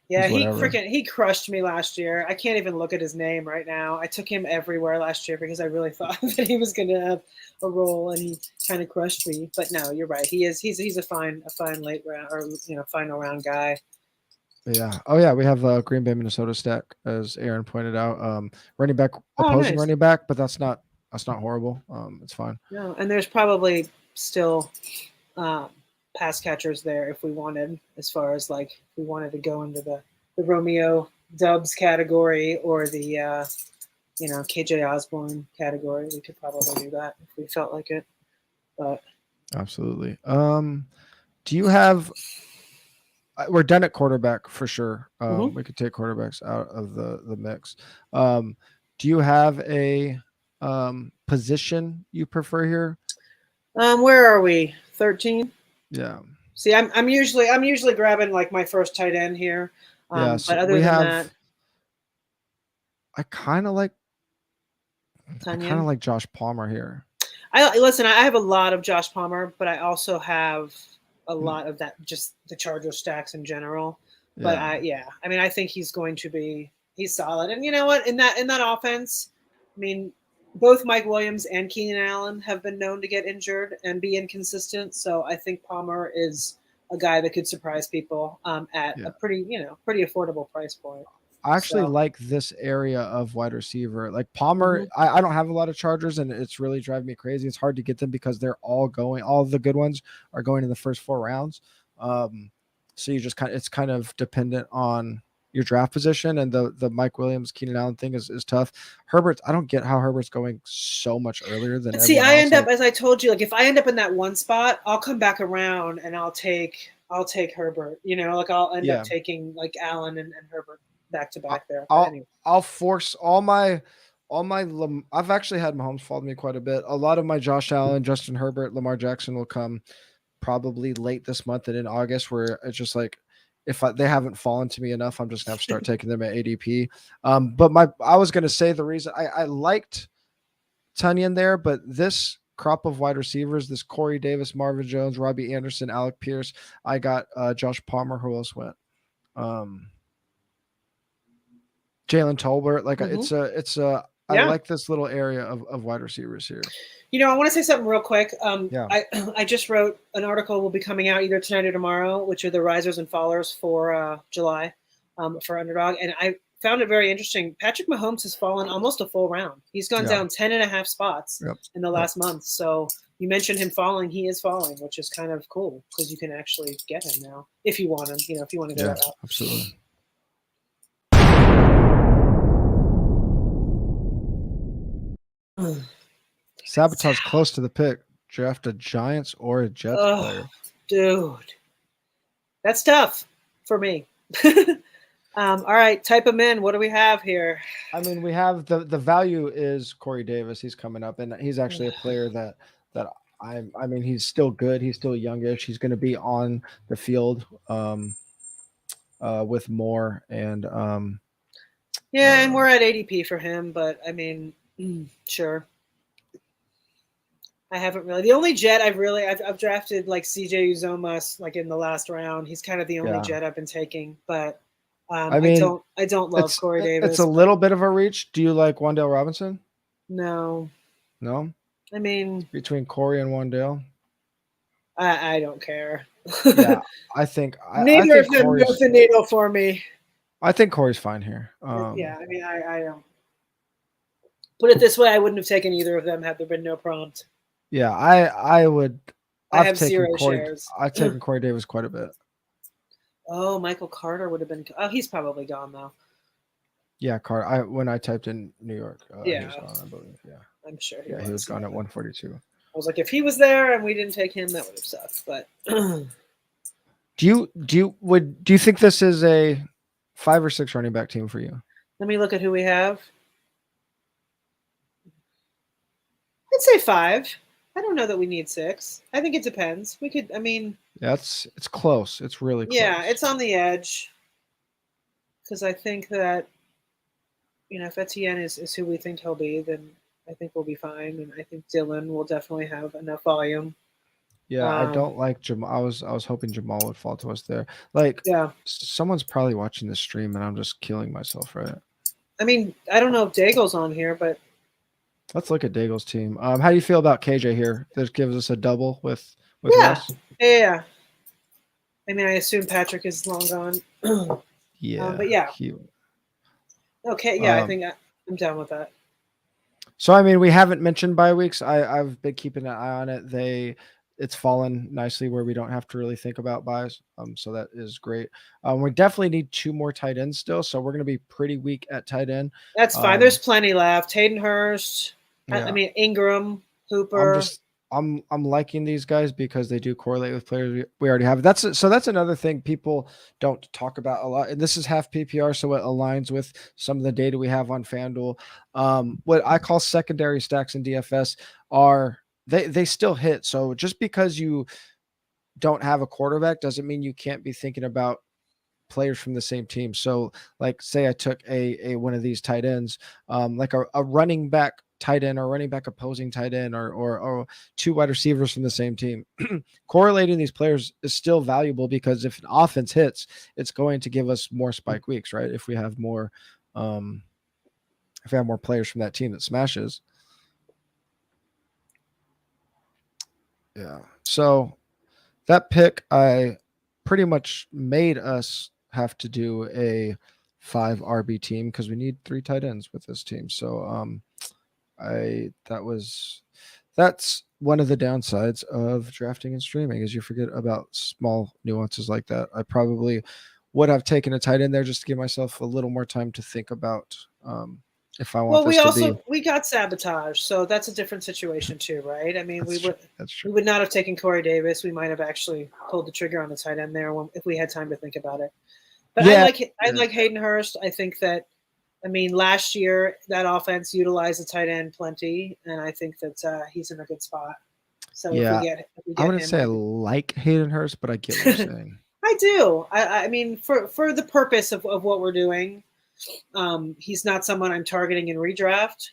Yeah, he crushed me last year. I can't even look at his name right now. I took him everywhere last year because I really thought that he was going to have a role, and he kind of crushed me. But no, you're right. He's a fine late round or final round guy. Yeah. Oh yeah, we have a Green Bay Minnesota stack, as Aaron pointed out. Running back, opposing running back, but that's not horrible. It's fine. No, and there's probably still pass catchers there if we wanted, as far as like if we wanted to go into the Romeo Dubs category or the KJ Osborne category. We could probably do that if we felt like it. But absolutely. Do you have? We're done at quarterback for sure. We could take quarterbacks out of the mix. Do you have a position you prefer here? Where are we? 13. Yeah. See, I'm usually grabbing like my first tight end here. So but other than that, I kind of like Josh Palmer here. I have a lot of Josh Palmer, but I also have a lot of that, just the Charger stacks in general. But I mean, I think he's solid. And you know what? In that offense, I mean, both Mike Williams and Keenan Allen have been known to get injured and be inconsistent. So I think Palmer is a guy that could surprise people at a pretty affordable price point. I actually like this area of wide receiver. Like Palmer, I don't have a lot of Chargers, and it's really driving me crazy. It's hard to get them because they're all the good ones are going in the first 4 rounds. So you just it's kind of dependent on your draft position, and the Mike Williams, Keenan Allen thing is tough. Herbert, I don't get how Herbert's going so much earlier than everyone else. I end up, as I told you, like if I end up in that one spot, I'll come back around and I'll take Herbert. I'll end up taking like Allen and Herbert back to back there. I'll force all my I've actually had Mahomes follow me quite a bit. A lot of my Josh Allen, Justin Herbert, Lamar Jackson will come probably late this month and in August, where it's just like if they haven't fallen to me enough, I'm just gonna have to start taking them at ADP. But I was gonna say the reason I liked Tunyon there, but this crop of wide receivers, this Corey Davis, Marvin Jones, Robbie Anderson, Alec Pierce, I got Josh Palmer. Who else went? Jalen Tolbert. Like I like this little area of wide receivers here. I want to say something real quick. I just wrote an article will be coming out either tonight or tomorrow, which are the risers and fallers for July for Underdog. And I found it very interesting. Patrick Mahomes has fallen almost a full round. He's gone down 10.5 spots in the last month. So you mentioned him falling. He is falling, which is kind of cool because you can actually get him now if you want him, if you want to go that route. Absolutely. Sabotage close to the pick. Draft a Giants or a Jets player. Dude. That's tough for me. All right, type them in. What do we have here? I mean, we have the value is Corey Davis. He's coming up, and he's actually a player that I mean, he's still good. He's still youngish. He's going to be on the field with more and and we're at ADP for him, but I mean, sure. I haven't really. The only Jet I've drafted like CJ Uzomah like in the last round. He's kind of the only Jet I've been taking, but I don't love Corey Davis. It's a little bit of a reach. Do you like Wan'Dale Robinson? No. I mean, between Corey and Wan'Dale, I don't care. Yeah, I think neither of them move the needle for me. I think Corey's fine here. Yeah, I mean, I don't. Put it this way, I wouldn't have taken either of them had there been no prompt. Yeah, I would. I have zero shares. I've taken Corey Davis quite a bit. Oh, Michael Carter would have been. Oh, he's probably gone though. Yeah, when I typed in New York, he was Yeah, gone, I believe. Yeah. I'm sure he Yeah, was. he was gone Yeah. at 142. I was like, if he was there and we didn't take him, that would have sucked. But Do you think this is a 5 or 6 running back team for you? let me look at who we have. I'd say 5. I don't know that we need 6. I think it depends. We could. I mean, Yeah, it's close. It's really yeah, close. it's on the edge because I think that if Etienne is who we think he'll be, then I think we'll be fine, and I think Dylan will definitely have enough volume. Yeah, I don't like Jamal. I was hoping Jamal would fall to us there. Like, Yeah, someone's probably watching this stream, and I'm just killing myself, right? I mean, I don't know if Daigle's on here, but Let's look at Daigle's team. How do you feel about KJ here? This gives us a double with yeah, Russ. yeah. I mean, I assume Patrick is long gone. Yeah, But yeah, he. okay, yeah, I think I'm down with that. So I mean, we haven't mentioned bye weeks. I've been keeping an eye on it. It's fallen nicely where we don't have to really think about buys. So that is great. We definitely need 2 more tight ends still. So we're going to be pretty weak at tight end. That's fine. There's plenty left. Hayden Hurst. Yeah. I mean Ingram, Hooper. I'm liking these guys because they do correlate with players we already have. That's another thing people don't talk about a lot. And this is half PPR, so it aligns with some of the data we have on FanDuel. What I call secondary stacks in DFS are they still hit. So just because you don't have a quarterback doesn't mean you can't be thinking about players from the same team. So like say I took a one of these tight ends, like a running back tight end or running back opposing tight end or 2 wide receivers from the same team. Correlating these players is still valuable because if an offense hits, it's going to give us more spike weeks, right? If we have more players from that team that smashes. Yeah. So that pick, I pretty much made us have to do a 5 RB team because we need 3 tight ends with this team. So that's one of the downsides of drafting and streaming is you forget about small nuances like that. I probably would have taken a tight end there just to give myself a little more time to think about if I want this to be. We got sabotage, so that's a different situation too, right? I mean, That's true. We would not have taken Corey Davis. We might have actually pulled the trigger on the tight end there if we had time to think about it. But yeah, I like Hayden Hurst. I think that, I mean, last year that offense utilized the tight end plenty, and I think that he's in a good spot. So yeah, if we get I wouldn't him, say I like Hayden Hurst, but I get what you're saying. I do. I mean, for the purpose of what we're doing, he's not someone I'm targeting in redraft,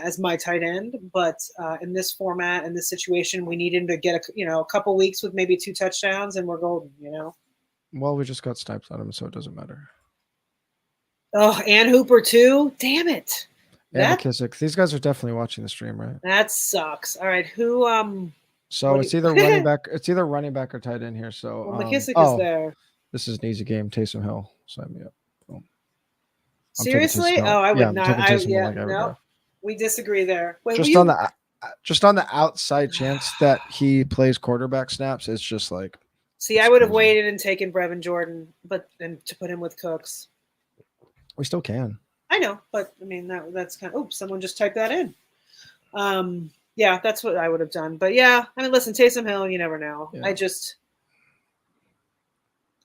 as my tight end. But in this format, in this situation, we need him to get a couple weeks with maybe 2 touchdowns, and we're golden. Well, we just got snipes on him, so it doesn't matter. Oh, and Hooper too. Damn it. And McKissick. These guys are definitely watching the stream, right? That sucks. All right, who? So it's either running back. It's either running back or tight end here. So McKissick is there. This is an easy game. Taysom Hill. Sign me up. Boom. Seriously? Oh, I would not. No, we disagree there. Wait, just on the outside chance that he plays quarterback snaps, it's just like. See, I would have waited and taken Brevin Jordan, and to put him with Cooks. We still can. I know, but I mean that's kind of. Oh, someone just typed that in. Yeah, that's what I would have done. But yeah, I mean, listen, Taysom Hill, you never know. Yeah. I don't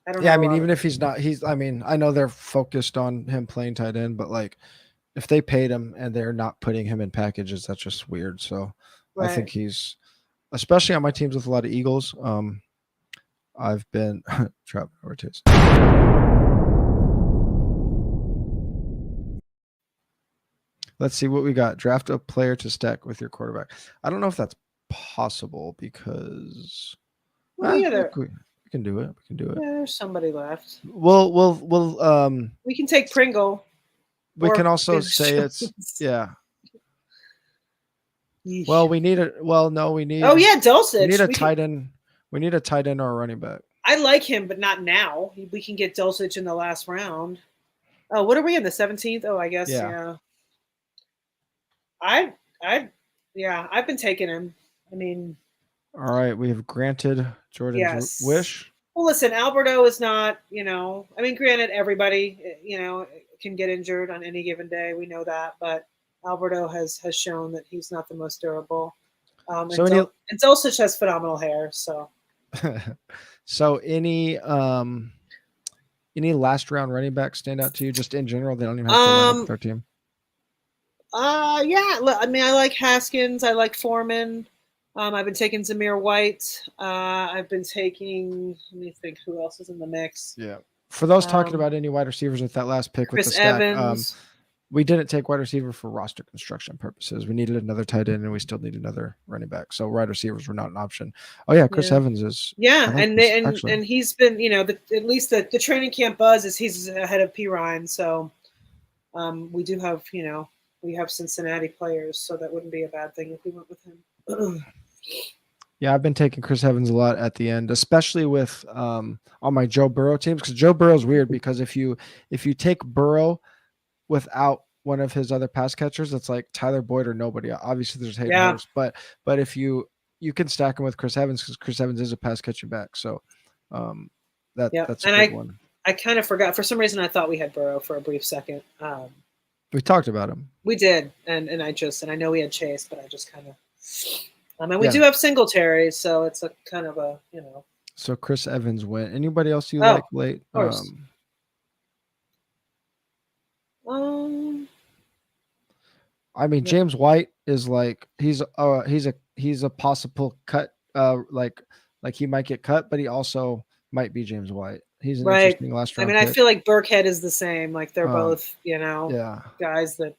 know. Yeah, I mean, even if he's not, I mean, I know they're focused on him playing tight end, but like, if they paid him and they're not putting him in packages, that's just weird. So right. I think he's, especially on my teams with a lot of Eagles. I've been trapped over Taysom. Let's see what we got. Draft a player to stack with your quarterback. I don't know if that's possible because we can do it. We can do it. Yeah, there's somebody left. We'll we can take Pringle. We can also say it's yeah. Yeesh. Well, we need it. Well, no, we need. Oh yeah, Dulcich. We need a tight end. We need a tight end or a running back. I like him, but not now. We can get Dulcich in the last round. Oh, what are we in the 17th? Oh, I guess yeah. I've been taking him. I mean, all right, we have granted Jordan's wish. Well, listen, Alberto is not, I mean, granted, everybody, can get injured on any given day. We know that, but Alberto has shown that he's not the most durable. So and Dulcich has phenomenal hair. So, so any last round running backs stand out to you just in general? They don't even have to line up with our team. Yeah. I mean, I like Haskins. I like Foreman. I've been taking Zamir White. I've been taking. Let me think. Who else is in the mix? Yeah. For those talking about any wide receivers with that last pick Chris with the stack, Evans. we didn't take wide receiver for roster construction purposes. We needed another tight end, and we still need another running back. So wide receivers were not an option. Oh yeah, Chris Evans is. Yeah, and he's been, at least the training camp buzz is he's ahead of P. Ryan. So we do have, we have Cincinnati players, so that wouldn't be a bad thing if we went with him. Yeah, I've been taking Chris Evans a lot at the end, especially with on my Joe Burrow teams, because Joe Burrow's weird because if you take Burrow without one of his other pass catchers, it's like Tyler Boyd or nobody. Obviously, there's haters, but if you can stack him with Chris Evans because Chris Evans is a pass catching back, so that's a good one. I kind of forgot for some reason. I thought we had Burrow for a brief second. We talked about him. We did, and I know we had Chase, but I just kind of. And we do have Singletary, so it's a kind of a, So Chris Evans went. Anybody else you like late? Of course. I mean, James White is like he's a possible cut. Like he might get cut, but he also might be James White. He's an interesting last round. I mean, pick. I feel like Burkhead is the same. Like they're both, guys that.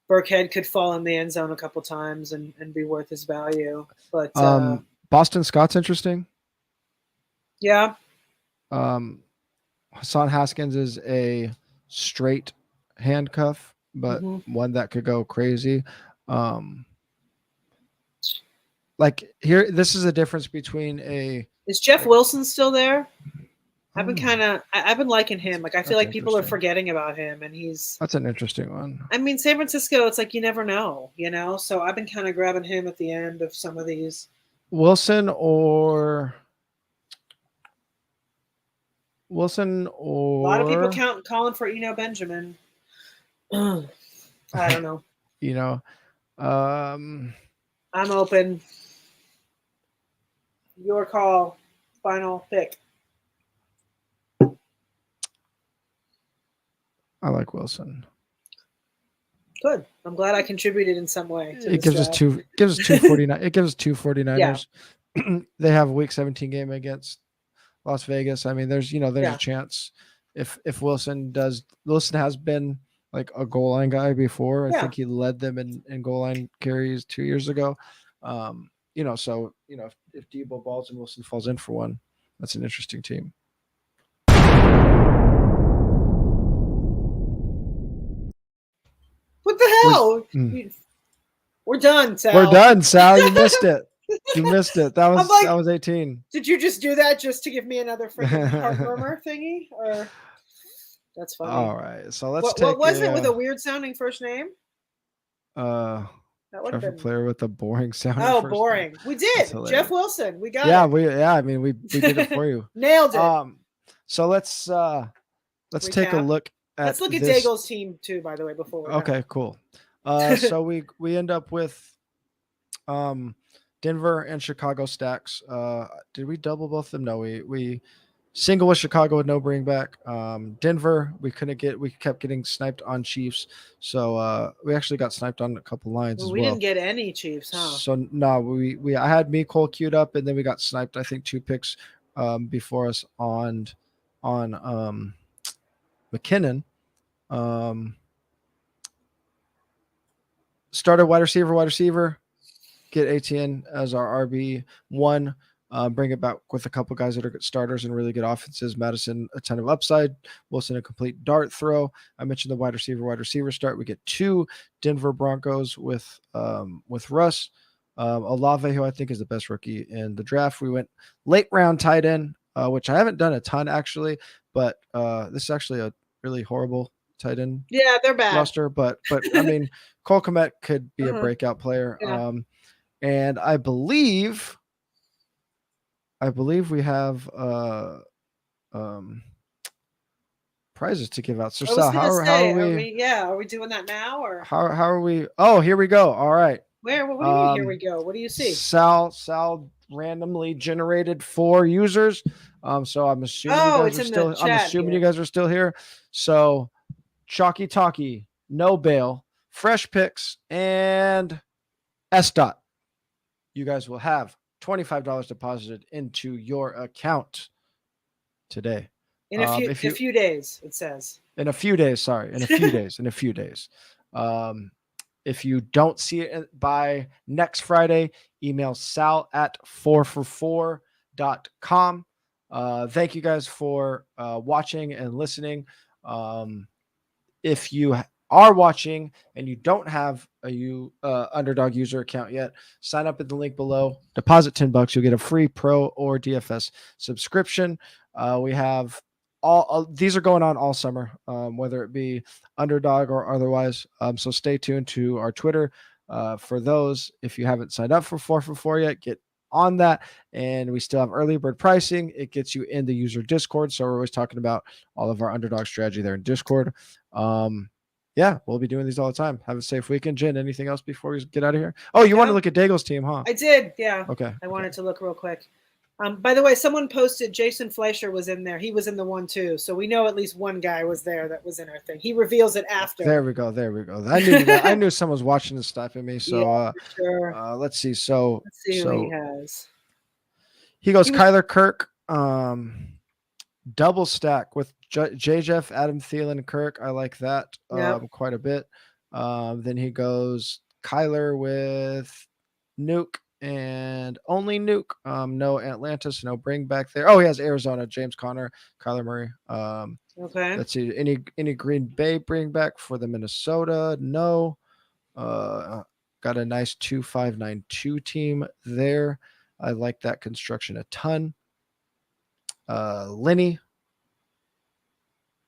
Burkhead could fall in the end zone a couple times and be worth his value. But Boston Scott's interesting. Yeah. Hassan Haskins is a straight handcuff, but one that could go crazy. Like here, this is a difference between Is Jeff Wilson still there? I've been liking him. Like I feel like people are forgetting about him, and that's an interesting one. I mean, San Francisco, it's like you never know, So I've been kind of grabbing him at the end of some of these. Wilson or a lot of people calling for Benjamin. I don't know. I'm open. Your call. Final pick. I like Wilson. Good. I'm glad I contributed in some way. It gives us 249. It gives us 249ers. Yeah. They have a week 17 game against Las Vegas. I mean, there's a chance if Wilson has been like a goal line guy before. I think he led them in goal line carries 2 years ago. So if Debo balls and Wilson falls in for one, that's an interesting team. What the hell? We're done, Sal. We're done, Sal. You missed it. That was 18. Did you just do that just to give me another freaking heart murmur thingy? Or that's funny. All right. So let's what was it with a weird sounding first name? That would have been player with a boring sounding first boring. Name. We did. Jeff Wilson. We got it. I mean we did it for you. Nailed it. So let's take a look. Let's look at Daigle's team too, by the way, before we're okay, done. Cool. So we end up with Denver and Chicago stacks. Did we double both of them? No, we single with Chicago with no bring back. Denver, we kept getting sniped on Chiefs. So we actually got sniped on a couple lines as well. We didn't get any Chiefs, huh? So no, I had Cole queued up, and then we got sniped, I think 2 picks before us on McKinnon. Started wide receiver, get ATN as our RB1, bring it back with a couple guys that are good starters and really good offenses. Madison, a ton of upside. Wilson, a complete dart throw. I mentioned the wide receiver start. We get 2 Denver Broncos with Russ. Olave, who I think is the best rookie in the draft. We went late round tight end, which I haven't done a ton actually, but this is actually a really horrible tight end. Yeah, they're bad roster, but I mean, Cole Kmet could be a breakout player. Yeah. And I believe we have prizes to give out. So I was Sal, gonna how say, are we? are we doing that now or How are we? Oh, here we go. All right. where? What do you mean? Here we go. What do you see? Sal randomly generated 4 users. So I'm assuming you guys are still. I'm assuming you guys are still here. So Chalky Talkie, No Bail, Fresh Picks, and S. Dot. You guys will have $25 deposited into your account today. In a few days, it says. In a few days, sorry. In a few days. In a few days. If you don't see it by next Friday, email sal@4for4.com. Thank you guys for watching and listening. If you are watching and you don't have a Underdog user account yet, sign up at the link below. Deposit $10. You'll get a free Pro or DFS subscription. We have all these are going on all summer, whether it be Underdog or otherwise. So stay tuned to our Twitter for those. If you haven't signed up for 4for4 yet, get on that. And we still have early bird pricing. It gets you in the user Discord. So we're always talking about all of our Underdog strategy there in Discord. Yeah, we'll be doing these all the time. Have a safe weekend. Jen, anything else before we get out of here? Oh, you want to look at Daigle's team, huh? I did. Yeah. Okay. I wanted to look real quick. By the way, someone posted Jason Fleischer was in there. He was in the one too. So we know at least one guy was there that was in our thing. He reveals it after. There we go. There we go. I knew that. I knew someone was watching this stuff at me. So yeah, for sure. Let's see. So let's see who he has. He goes Kyler Kirk, double stack with J. Jeff, Adam Thielen, Kirk. I like that quite a bit. Then he goes Kyler with Nuke and only Nuke. No Atlantis, no bring back there. Oh, he has Arizona, James Conner, Kyler Murray. Okay. Let's see. Any Green Bay bring back for the Minnesota? No. Got a nice 2-5-9-2 team there. I like that construction a ton. Lenny,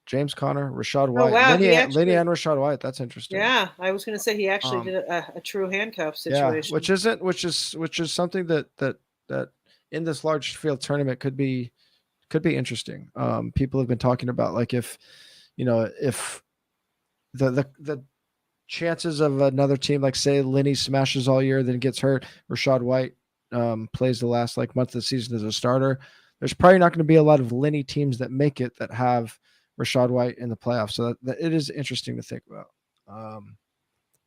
James Conner, Rashad White. Oh, wow. Lenny and Rashad White. That's interesting. Yeah, I was going to say he actually did a true handcuff situation. Yeah, which is something that in this large field tournament could be interesting. People have been talking about like if the chances of another team, like say Lenny smashes all year, then gets hurt, Rashad White plays the last like month of the season as a starter. There's probably not going to be a lot of Lenny teams that make it that have Rashad White in the playoffs. So that it is interesting to think about.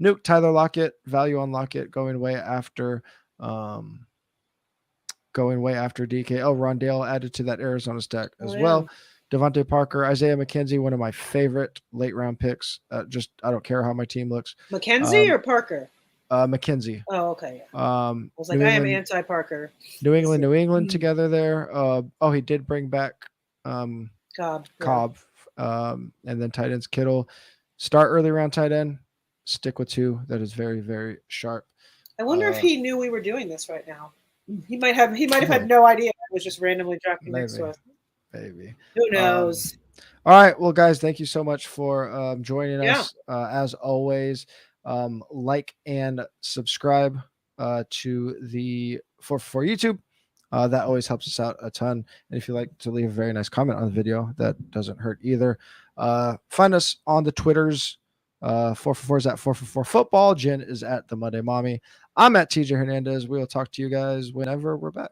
Nuke, Tyler Lockett, value on Lockett going way after DK. Oh, Rondale added to that Arizona stack as well. Devontae Parker, Isaiah McKenzie, one of my favorite late round picks. I don't care how my team looks. McKenzie or Parker? McKenzie. Oh, okay. I was like, I am anti-Parker. New England together there. He did bring back Cobb. And then tight ends Kittle. Start early round tight end. Stick with 2. That is very, very sharp. I wonder if he knew we were doing this right now. He might have had no idea. I was just randomly dropping next to us. Maybe. Who knows? All right. Well, guys, thank you so much for joining us. As always, like and subscribe to the for YouTube. That always helps us out a ton. And if you like to leave a very nice comment on the video, that doesn't hurt either. Find us on the Twitters. 4for4 is at 4for4 football. Jen is at the Monday Mommy. I'm at TJ Hernandez. We'll talk to you guys whenever we're back.